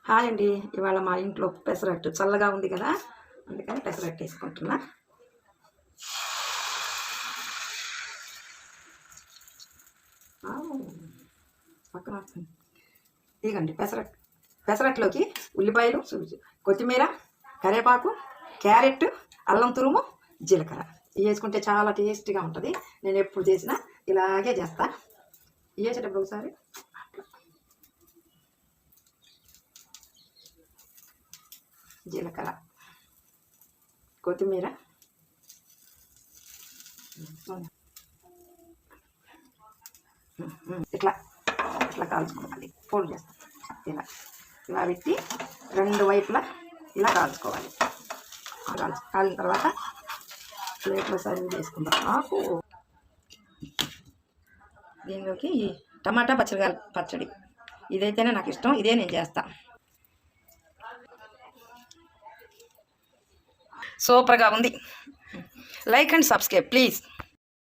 Hi అండి. ఇవాళ మా ఇంట్లో పెసరట్టు చల్లగా ఉంది కదా, అందుకని పెసరట్టు వేసుకుంటున్నా. పక్కన ఇదిగండి పెసరట్లోకి ఉల్లిపాయలు, కొత్తిమీర, కరివేపాకు, క్యారెట్, అల్లం తురుము, జీలకర్ర ఇవి వేసుకుంటే చాలా టేస్టీగా ఉంటుంది. నేను ఎప్పుడు చేసినా ఇలాగే చేస్తా. ఇవి వేసేటప్పుడు ఒకసారి జీలకర్ర, కొత్తిమీర, ఇట్లా ఇట్లా కాల్చుకోవాలి. ఫోల్డ్ చేస్తాం. ఇలా ఇలా పెట్టి రెండు వైపులా ఇలా కాల్చుకోవాలి. కాలిన తర్వాత ప్లేట్లో సర్వ్ చేసుకుందాం. నాకు దీనిలోకి టమాటా పచ్చడి ఇదైతేనే నాకు ఇష్టం. ఇదే నేను చేస్తా. సూపర్గా ఉంది. Like and subscribe please.